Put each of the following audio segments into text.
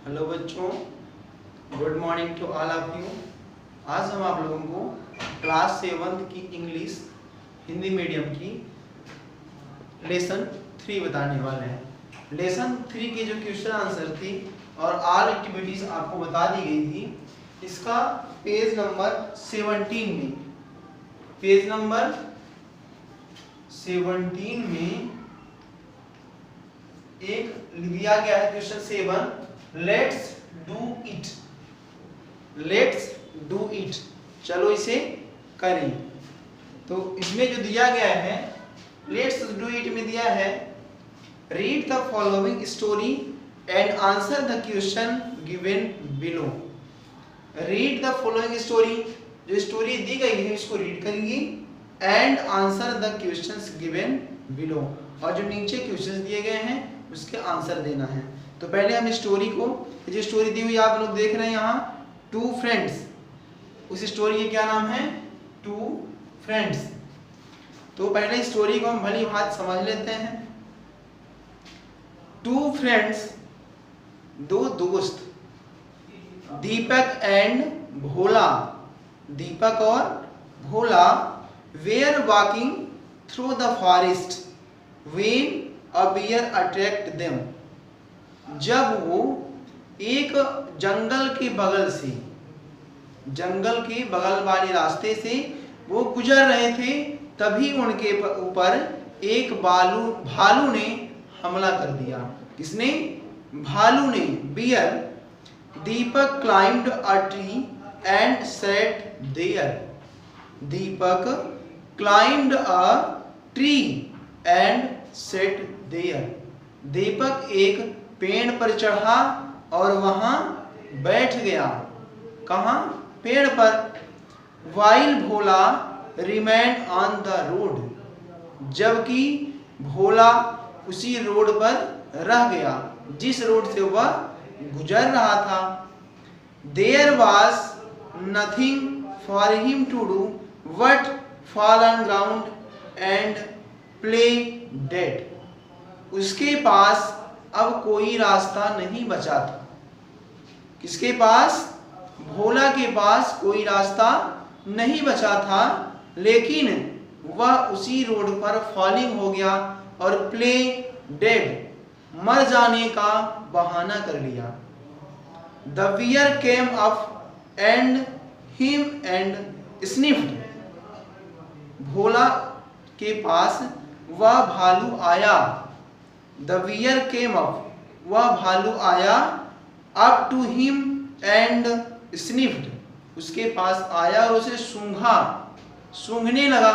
Hello बच्चों, good morning to all of you. आज हम आप लोगों को क्लास 7 की इंग्लिश हिंदी मीडियम की लेसन 3 बताने वाले हैं। लेसन 3 के जो क्वेश्चन आंसर थी और ऑल एक्टिविटीज आपको बता दी गई थी। इसका पेज नंबर 17 में एक दिया गया है क्वेश्चन 7, लेट्स डू इट। चलो इसे करें। तो इसमें जो दिया गया है लेट्स डू इट में दिया है read the following story and answer the question given below. Read the following story, जो स्टोरी दी गई है इसको रीड करेंगी and answer the questions given below, और जो नीचे क्वेश्चंस दिए गए हैं उसके आंसर देना है। तो पहले हम स्टोरी को, जो स्टोरी दी हुई आप लोग देख रहे हैं यहाँ, टू फ्रेंड्स, उस स्टोरी के क्या नाम है? Two friends. तो पहले स्टोरी को हम भली भांति समझ लेते हैं। टू फ्रेंड्स, दो दोस्त, दीपक एंड भोला, दीपक और Bhola, were walking through the forest when a bear attract them. जब वो एक जंगल के बगल वाले रास्ते से वो गुजर रहे थे, तभी उनके ऊपर एक भालू ने हमला कर दिया। किसने? भालू ने। Bear, Deepak climbed a tree and sat there. Deepak climbed a tree and set there. Deepak एक पेड़ पर चढ़ा और वहां बैठ गया। कहां? पेड़ पर। While Bhola remain on the road. जबकि भोला उसी रोड पर रह गया जिस रोड से वह गुजर रहा था। There was nothing for him to do but fall on ground and play dead. उसके पास अब कोई रास्ता नहीं बचा था। किसके पास? भोला के पास कोई रास्ता नहीं बचा था, लेकिन वह उसी रोड पर फॉलिंग हो गया और प्ले डेड, मर जाने का बहाना कर लिया। The bear came up and him and sniffed. Bhola के पास वह भालू आया। द बियर केम अप, वह भालू आया, up to him and sniffed, उसके पास आया और उसे सूंघने लगा।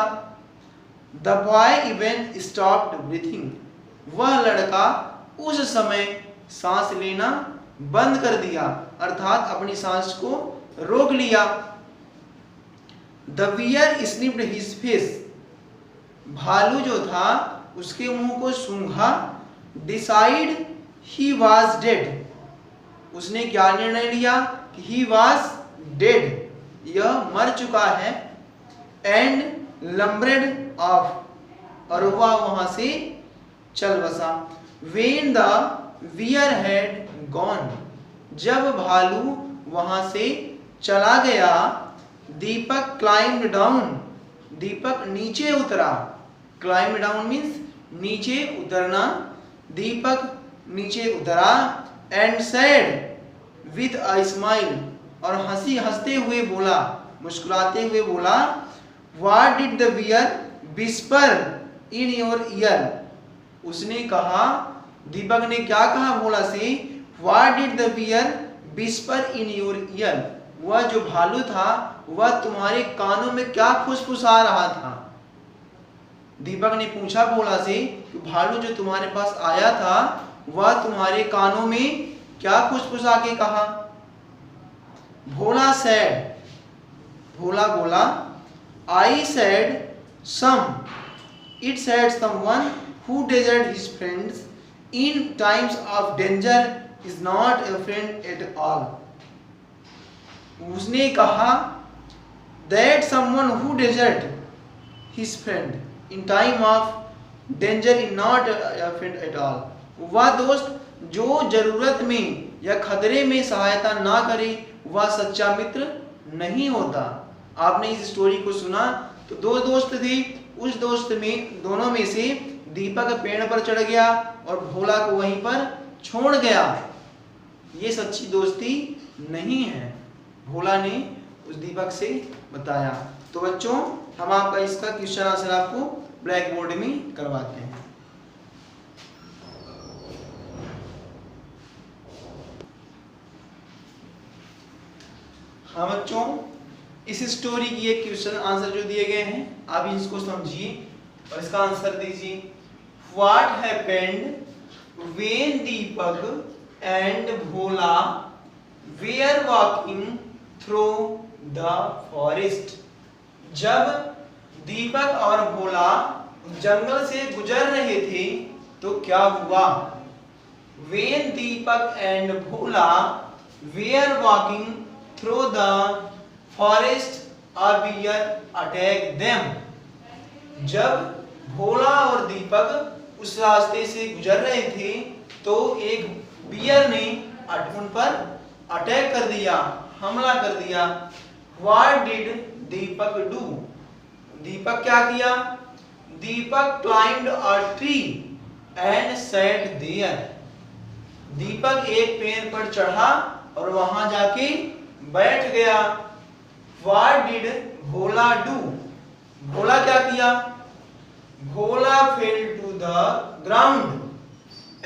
The boy even stopped breathing. वह लड़का उस समय सांस लेना बंद कर दिया, अर्थात अपनी सांस को रोक लिया। The bear sniffed his face. भालू जो था उसके मुंह को सूंघा। Decide he was dead. उसने क्या निर्णय लिया कि ही वॉज डेड, यह मर चुका है। एंड लम्बरेड ऑफ, और वह वहां से चल बसा। When the bear had gone, जब भालू वहां से चला गया। दीपक क्लाइम्ड डाउन, दीपक नीचे उतरा। क्लाइम्ड डाउन मीन्स नीचे उतरना। दीपक नीचे उतरा and said with a smile, और हंसते हुए बोला, मुस्कुराते हुए बोला, what did the bear whisper in your ear. उसने कहा, दीपक ने क्या कहा भोला से? What did the bear whisper in your ear. वह जो भालू था वह तुम्हारे कानों में क्या फुसफुसा रहा था? दीपक ने पूछा भोला से कि भालू जो तुम्हारे पास आया था वह तुम्हारे कानों में क्या फुसफुसा के कहा? भोला सैड, भोला बोला, I said some, it said someone who desert his friends in times of danger is not a friend at all. उसने कहा that someone who desert his friend in time of danger is not a friend at all. वह दोस्त जो जरूरत में या खतरे में सहायता ना करे वह सच्चा मित्र नहीं होता। आपने इस स्टोरी को सुना तो दो दोस्त थे, उस दोनों में से दीपक पेड़ पर चढ़ गया और भोला को वहीं पर छोड़ गया। ये सच्ची दोस्ती नहीं है, भोला ने उस दीपक से बताया। तो बच्चों हम आपका इसका क्वेश्चन आंसर आपको ब्लैक बोर्ड में करवाते हैं। हाँ बच्चों, इस स्टोरी की एक क्वेश्चन आंसर जो दिए गए हैं आप इसको समझिए और इसका आंसर दीजिए। What happened when Deepak and Bhola were walking through the forest. जब दीपक और भोला जंगल से गुजर रहे थे तो क्या हुआ? When Deepak and Bhola were walking through the forest a bear attacked them। जब भोला और दीपक उस रास्ते से गुजर रहे थे तो एक बियर ने उन पर अटैक कर दिया, हमला कर दिया। What did Deepak do? दीपक क्या किया? दीपक climbed a tree and sat there। दीपक एक पेड़ पर चढ़ा और वहां जाके बैठ गया। What did Bhola do? भोला क्या किया? भोला fell to the ground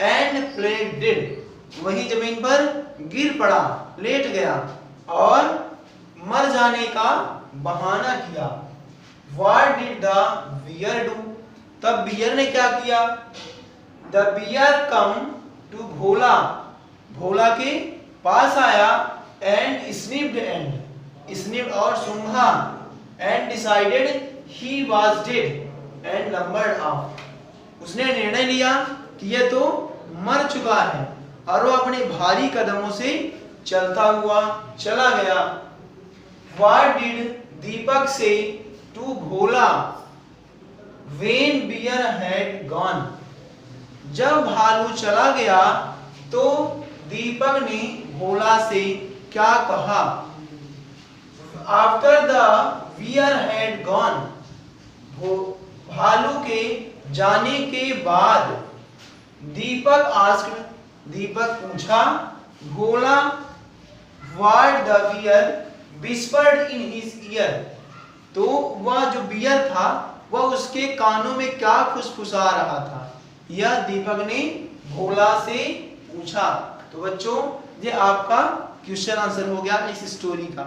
and played dead। वही जमीन पर गिर पड़ा, लेट गया और मर जाने का बहाना किया। What did the bear do? तब बियर ने क्या किया? The bear come to भोला। भोला के पास आया and sniffed और सूंघा and decided he was dead and lumbered off। उसने निर्णय लिया कि यह तो मर चुका है और वो अपने भारी कदमों से चलता हुआ चला गया। What did Deepak say to Bhola when bear had gone? जब भालू चला गया तो दीपक ने भोला से क्या कहा? After the bear had gone, भालू के जाने के बाद दीपक asked, दीपक पूछा भोला what the bear whispered in his ear। तो वह जो बियर था वह उसके कानों में क्या फुसफुसा रहा था, यह दीपक ने भोला से पूछा। तो बच्चों ये आपका क्वेश्चन आंसर हो गया इस स्टोरी का।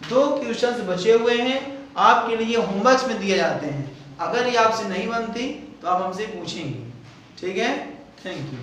दो क्वेश्चंस बचे हुए हैं, आपके लिए होमवर्क में दिए जाते हैं। अगर ये आपसे नहीं बनते तो आप हमसे पूछेंगे, ठीक है। Thank you.